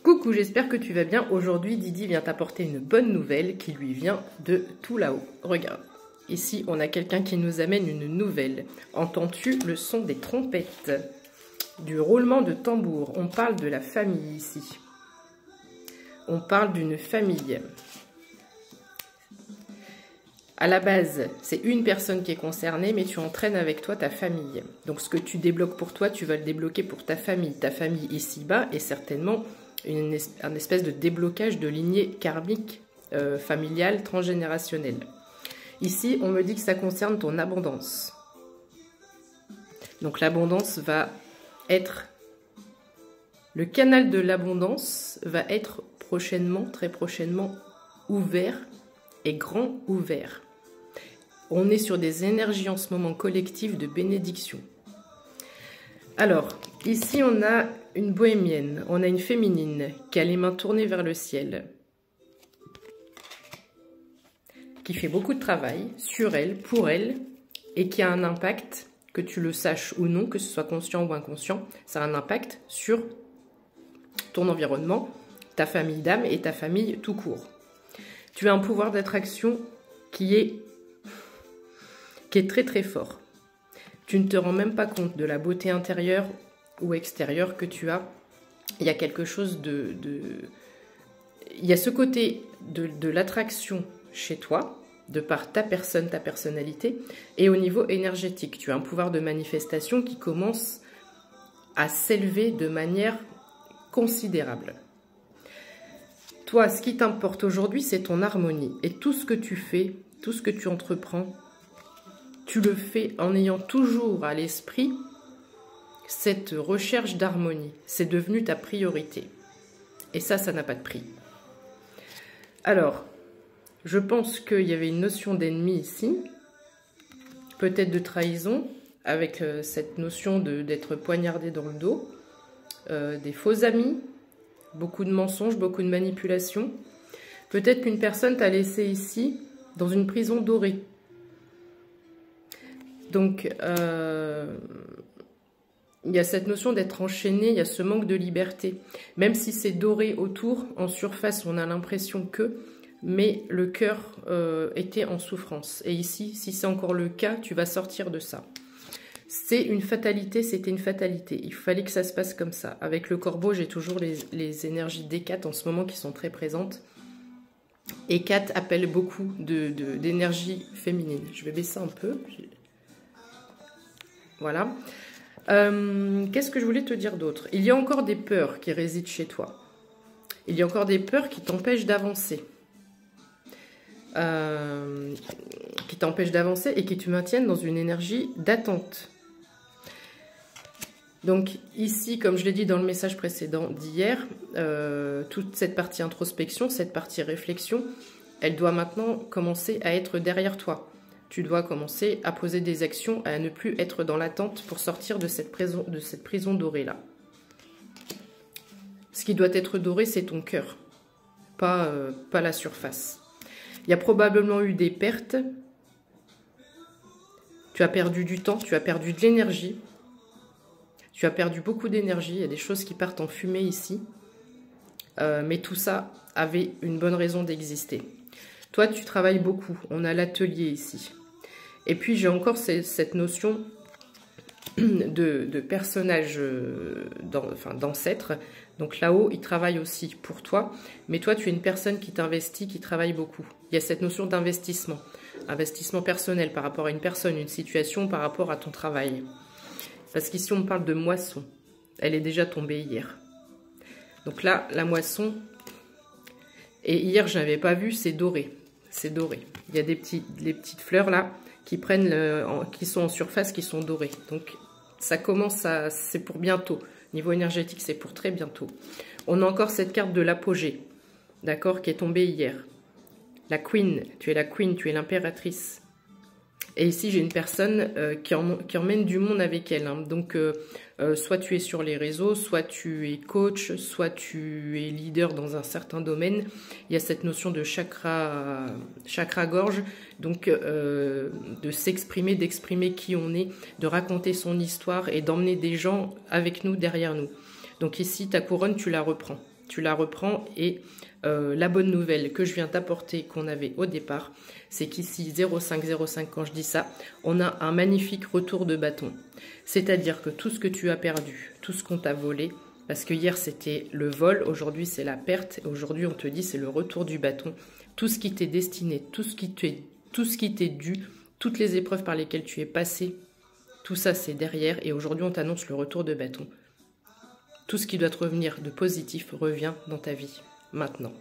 Coucou, j'espère que tu vas bien. Aujourd'hui, Didi vient t'apporter une bonne nouvelle qui lui vient de tout là-haut. Regarde, ici, on a quelqu'un qui nous amène une nouvelle. Entends-tu le son des trompettes, du roulement de tambour? On parle de la famille ici. On parle d'une famille. À la base, c'est une personne qui est concernée, mais tu entraînes avec toi ta famille. Donc, ce que tu débloques pour toi, tu vas le débloquer pour ta famille. Ta famille ici-bas est certainement un espèce de déblocage de lignée karmique, familiale, transgénérationnelle. Ici, on me dit que ça concerne ton abondance. Donc, l'abondance va être... Le canal de l'abondance va être prochainement, très prochainement, ouvert et grand ouvert. On est sur des énergies en ce moment collectives de bénédiction. Alors, ici on a une bohémienne, on a une féminine qui a les mains tournées vers le ciel, qui fait beaucoup de travail sur elle, pour elle, et qui a un impact, que tu le saches ou non, que ce soit conscient ou inconscient, ça a un impact sur ton environnement, ta famille d'âme et ta famille tout court. Tu as un pouvoir d'attraction qui est très très fort. Tu ne te rends même pas compte de la beauté intérieure ou extérieure que tu as. Il y a quelque chose il y a ce côté de l'attraction chez toi, de par ta personne, ta personnalité, et au niveau énergétique. Tu as un pouvoir de manifestation qui commence à s'élever de manière considérable. Toi, ce qui t'importe aujourd'hui, c'est ton harmonie. Et tout ce que tu fais, tout ce que tu entreprends, tu le fais en ayant toujours à l'esprit cette recherche d'harmonie. C'est devenu ta priorité. Et ça n'a pas de prix. Alors, je pense qu'il y avait une notion d'ennemi ici, peut-être de trahison, avec cette notion d'être poignardé dans le dos, des faux amis, beaucoup de mensonges, beaucoup de manipulations. Peut-être qu'une personne t'a laissé ici, dans une prison dorée. Donc, il y a cette notion d'être enchaîné, il y a ce manque de liberté. Même si c'est doré autour, en surface, on a l'impression que, mais le cœur était en souffrance. Et ici, si c'est encore le cas, tu vas sortir de ça. C'est une fatalité, c'était une fatalité. Il fallait que ça se passe comme ça. Avec le corbeau, j'ai toujours les énergies d'Hécate en ce moment qui sont très présentes. Hécate appelle beaucoup d'énergie féminine. Je vais baisser un peu. Voilà. Qu'est-ce que je voulais te dire d'autre? Il y a encore des peurs qui résident chez toi. Il y a encore des peurs qui t'empêchent d'avancer. Qui t'empêchent d'avancer et qui te maintiennent dans une énergie d'attente. Donc ici, comme je l'ai dit dans le message précédent d'hier, toute cette partie introspection, cette partie réflexion, elle doit maintenant commencer à être derrière toi. Tu dois commencer à poser des actions, à ne plus être dans l'attente pour sortir de cette prison dorée-là. Ce qui doit être doré, c'est ton cœur, pas la surface. Il y a probablement eu des pertes. Tu as perdu du temps, tu as perdu de l'énergie. Tu as perdu beaucoup d'énergie, il y a des choses qui partent en fumée ici. Mais tout ça avait une bonne raison d'exister. Toi, tu travailles beaucoup. On a l'atelier ici. Et puis, j'ai encore cette notion de personnage, d'ancêtre. Donc là-haut, il travaille aussi pour toi. Mais toi, tu es une personne qui t'investit, qui travaille beaucoup. Il y a cette notion d'investissement. Investissement personnel par rapport à une personne, une situation, par rapport à ton travail. Parce qu'ici, on parle de moisson. Elle est déjà tombée hier. Donc là, la moisson... Et hier, je n'avais pas vu, c'est doré. C'est doré. Il y a les petites fleurs là qui qui sont en surface, qui sont dorées. Donc ça commence à... C'est pour bientôt. Niveau énergétique, c'est pour très bientôt. On a encore cette carte de l'apogée, d'accord, qui est tombée hier. La queen, tu es la queen, tu es l'impératrice. Et ici, j'ai une personne qui emmène du monde avec elle. Hein. Donc, soit tu es sur les réseaux, soit tu es coach, soit tu es leader dans un certain domaine. Il y a cette notion de chakra gorge, donc de s'exprimer, d'exprimer qui on est, de raconter son histoire et d'emmener des gens avec nous, derrière nous. Donc ici, ta couronne, tu la reprends. tu la reprends et la bonne nouvelle que je viens t'apporter, qu'on avait au départ, c'est qu'ici 0505, quand je dis ça, on a un magnifique retour de bâton. C'est-à-dire que tout ce que tu as perdu, tout ce qu'on t'a volé, parce que hier c'était le vol, aujourd'hui c'est la perte, aujourd'hui on te dit c'est le retour du bâton. Tout ce qui t'est destiné, tout ce qui t'est dû, toutes les épreuves par lesquelles tu es passé, tout ça c'est derrière et aujourd'hui on t'annonce le retour de bâton. Tout ce qui doit te revenir de positif revient dans ta vie, maintenant.